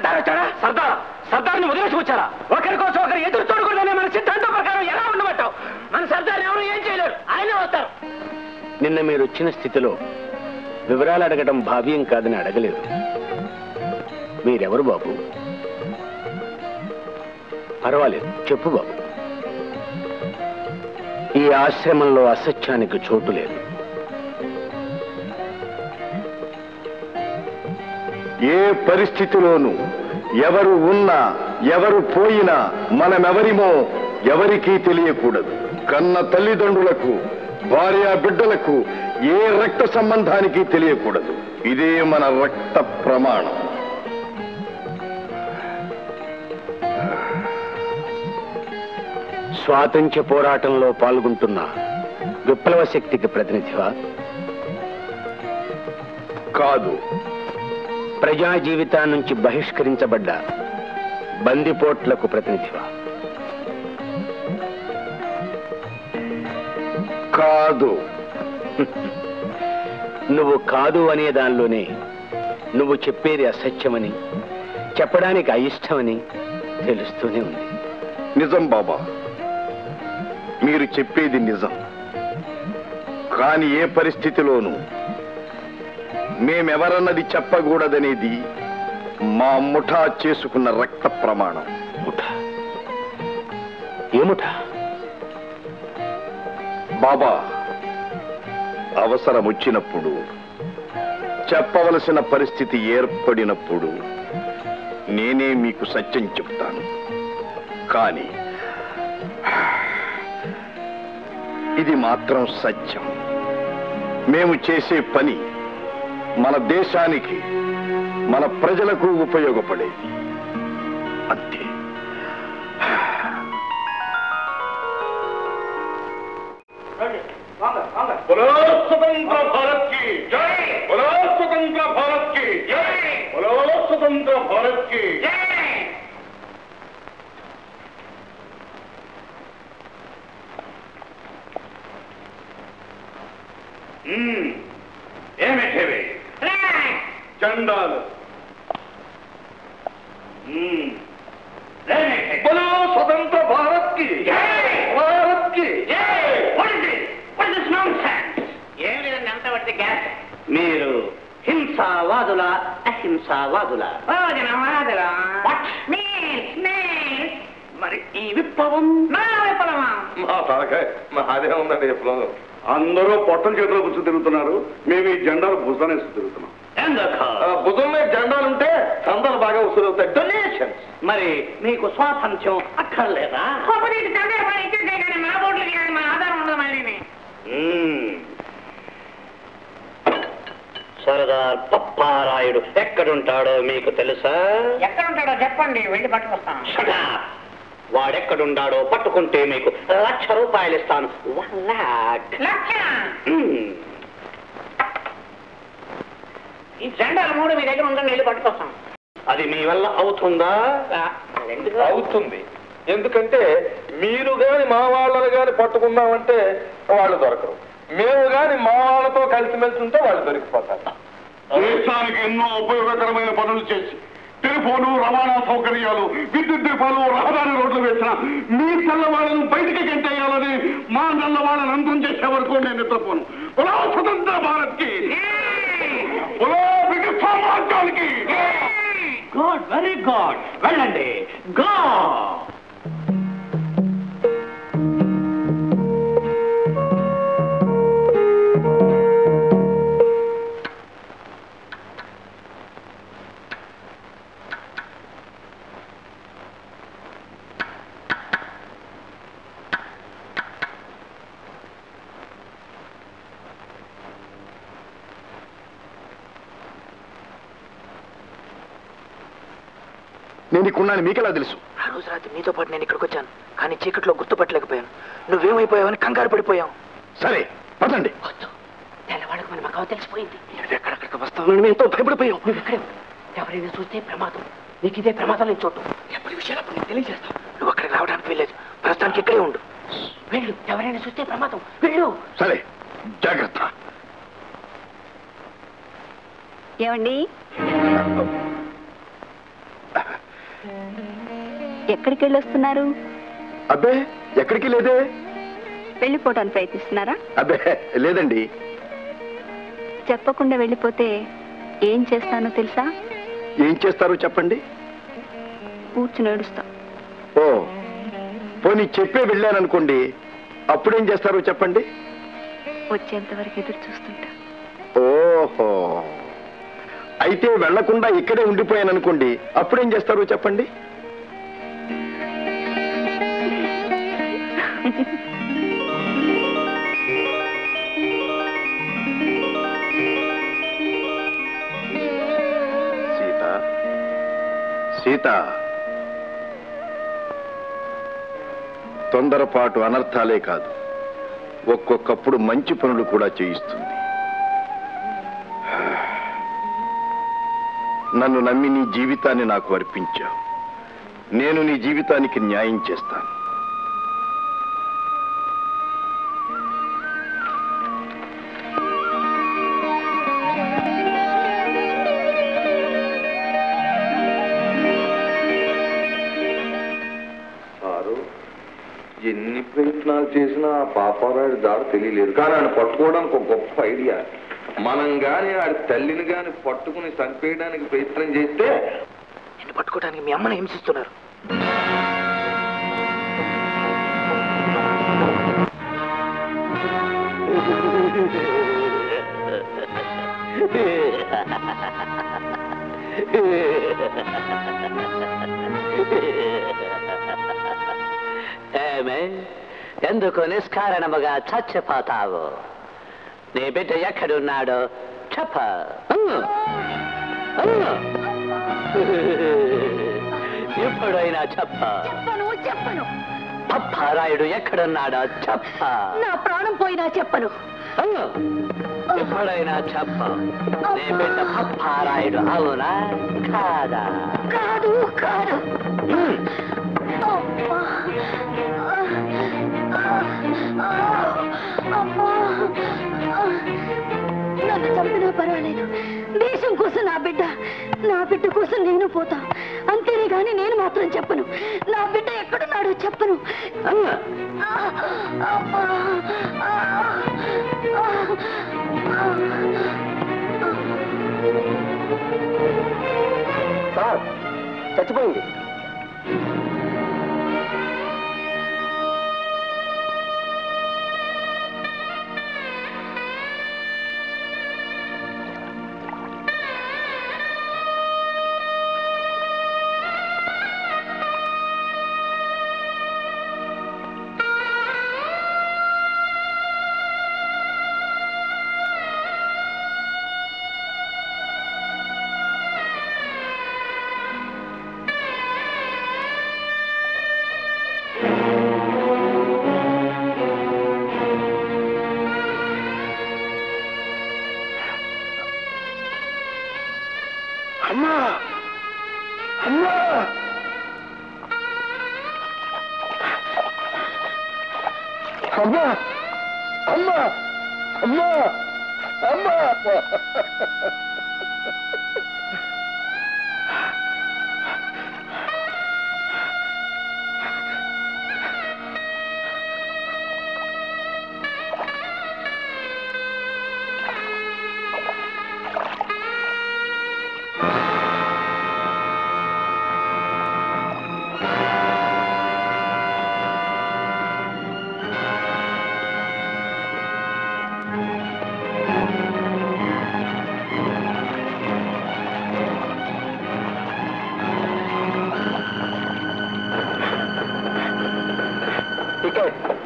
సర్దార్ వచ్చాడా? సర్దార్ని వదిలేసి వచ్చారా? ఒకరి కోసం ఒకరు ఎదురు చూడకూడదనే మన సిద్ధాంతం ప్రకారం ఎలా ఉండమంటావు? మన సర్దార్ ఎవరు ఏం చేయలేరు, ఆయనే వస్తారు. నిన్న మీరు వచ్చిన స్థితిలో వివరాలు అడగడం భావ్యం కాదని అడగలేదు. మీరెవరు బాబు? పర్వాలేదు, చెప్పు బాబు. ఈ ఆశ్రమంలో అసత్యానికి చోటు లేదు. ఏ పరిస్థితిలోనూ ఎవరు ఉన్నా ఎవరు పోయినా మనమెవరిమో ఎవరికీ తెలియకూడదు. కన్న తల్లిదండ్రులకు భార్య బిడ్డలకు ఏ రక్త సంబంధానికి తెలియకూడదు. ఇదే మన రక్త ప్రమాణం. స్వాతంత్ర్య పోరాటంలో పాల్గొంటున్న విప్లవ శక్తికి ప్రతినిధివా? కాదు. ప్రజా జీవితాన్ని నుంచి బహిష్కరించబడ్డ బందిపోట్లకు ప్రతినిధివా? కాదు. నువ్వు కాదు అనే దానిలోనే నువ్వు చెప్పేది అసత్యమని, చెప్పడానికి అయిష్టమని తెలుస్తూనే ఉంది. నిజం బాబా, మీరు చెప్పేది నిజం. కానీ ఏ పరిస్థితిలోనూ మేమెవరన్నది చెప్పకూడదనేది మా ముఠా చేసుకున్న రక్త ప్రమాణం. ముఠా? ఏముఠా? బాబా, అవసరం వచ్చినప్పుడు, చెప్పవలసిన పరిస్థితి ఏర్పడినప్పుడు నేనే మీకు సత్యం చెప్తాను. కానీ ఇది మాత్రం సత్యం. మేము చేసే పని మన దేశానికి, మన ప్రజలకు ఉపయోగపడేది. అంతే. बोलो स्वतंत्र भारत की जय, बोलो स्वतंत्र भारत की जय, बोलो स्वतंत्र भारत की जय. ఏమిటివి? చండాలు. बोलो स्वतंत्र भारत की जय, भारत की जय. మీరు హింసావాదుల అహింసావాదుల? మరి ఈ విప్లవం నా విప్లవమా? మా తలకాయ మాదే ఉందండి విప్లవం. అందరూ పొట్టల చేతిలో కూర్చు తిరుగుతున్నారు, మేము ఈ జెండాలు భుజానేసి తిరుగుతున్నాం. భుజం మీద జెండాలుంటే చందాలు బాగా వసూలవుతాయి. డొనేషన్స్. మరి మీకు స్వాతంత్ర్యం అక్కర్లేదా? సర్దార్ పప్పారాయుడు ఎక్కడుంటాడో మీకు తెలుసా? ఎక్కడుంటాడో చెప్పండి, వెళ్ళి పట్టుకొస్తాను. వాడెక్కడుంటాడో పట్టుకుంటే మీకు ₹1,00,000 ఇస్తాను. 1,00,000. ఈ జెండాలు 3 మీ దగ్గర ఉందని వెళ్ళి పట్టుకొస్తాం. అది మీ వల్ల అవుతుందా? అవుతుంది. ఎందుకంటే మీరు గాని మా వాళ్ళని గాని పట్టుకున్నామంటే వాళ్ళు దొరకరు. మేము గాని మా వాళ్ళతో కలిసిమెలిసి ఉంటే వాళ్ళు దొరికిపోతారు. దేశానికి ఎన్నో ఉపయోగకరమైన పనులు చేసి టెలిఫోను, రవాణా సౌకర్యాలు, విద్యుత్ దీపాలు, రహదారి రోడ్లు వేసిన మీ తెల్లవాళ్ళను బయటికి గంటేయాలని మా నల్లవాళ్ళని అంతం చేసే వరకు నేను నిద్రపోను. బలో స్వతంత్ర భారత్ కి, బలో బ్రిటిష్ సామ్రాజ్యానికి. Good, very good. వెళ్ళండి. గో. నేను ఇక్కడున్నాను మీకెలా తెలుసు? ఆ రోజు రాత్రి నీతో పాటు నేను ఇక్కడికి వచ్చాను, కానీ చీకట్లో గుర్తుపట్టలేకపోయాను. నువ్వేమైపోయావని కంగారు పడిపోయావు. సరే పదండి. తెల్లవాళ్ళకు మన మగవ తెలిసిపోయింది. ఎక్కడెక్కడికి వస్తామని మేము ఎంతో భయపడిపోయాం. నువ్వు ఎక్కడే ఎవరైనా చూస్తే ప్రమాదం. నీకు ఇదే ప్రమాదం నేను చోటు. ఎప్పటి విషయాలు అప్పుడు నీకు తెలియజేస్తావు. నువ్వు అక్కడికి రావడానికి వెళ్ళలేదు, ప్రస్తుతానికి ఇక్కడే ఉండు. వెళ్ళు, ఎవరైనా చూస్తే ప్రమాదం. వెళ్ళు. సరే, జాగ్రత్త. ఏమండి? ఎక్కడికి వెళ్ళొస్తున్నారు? అబ్బే ఎక్కడికి లేదే. వెళ్ళిపోవటానికి ప్రయత్నిస్తున్నారా? అబ్బే లేదండి. చెప్పకుండా వెళ్ళిపోతే ఏం చేస్తానో తెలుసా? ఏం చేస్తారో చెప్పండి. కూర్చుని ఏడుస్తా. ఓ పోనీ చెప్పే వెళ్ళాననుకోండి, అప్పుడేం చేస్తారో చెప్పండి. వచ్చేంత వరకు ఎదురు చూస్తుంటా. ఓహో, అయితే వెళ్లకుండా ఇక్కడే ఉండిపోయాననుకోండి, అప్పుడేం చేస్తారో చెప్పండి. సీత, సీత, తొందరపాటు అనర్థాలే కాదు, ఒక్కొక్కప్పుడు మంచి పనులు కూడా చేయిస్తుంది. నన్ను నమ్మి నీ జీవితాన్ని నాకు అర్పించావు. నేను నీ జీవితానికి న్యాయం చేస్తాను. ఎన్ని ప్రయత్నాలు చేసినా ఆ పాపారాయుడు దారి తెలియలేదు. కానీ ఆయన పట్టుకోవడానికి ఒక గొప్ప ఐడియా. మనం గాని ఆడి తల్లిని గాని పట్టుకుని చంపేయడానికి ప్రయత్నం చేస్తే నిన్ను పట్టుకోవడానికి మీ అమ్మని హింసిస్తున్నారు. ఏమే, ఎందుకు నిష్కారణముగా చచ్చిపోతావు? నీ బిడ్డ ఎక్కడున్నాడో చెప్ప. ఎప్పుడైనా చెప్ప. చెప్పను. పప్పారాయుడు ఎక్కడున్నాడో చెప్ప. నా ప్రాణం పోయినా చెప్పను. ఎప్పుడైనా చెప్ప. నీ బిడ్డ పప్పారాయుడు అవునా కాదా? కాదు కాదు. నన్ను చంపినా పర్వాలేదు. దేశం కోసం నా బిడ్డ కోసం నేను పోతా. అంతేనే గాని నేను మాత్రం చెప్పను. నా బిడ్డ ఎక్కడున్నాడో చెప్పను. సార్ చచ్చిపోయింది. అమ్మా, అమ్మా, అమ్మా, అమ్మా, అమ్మా, అమ్మా. టికెట్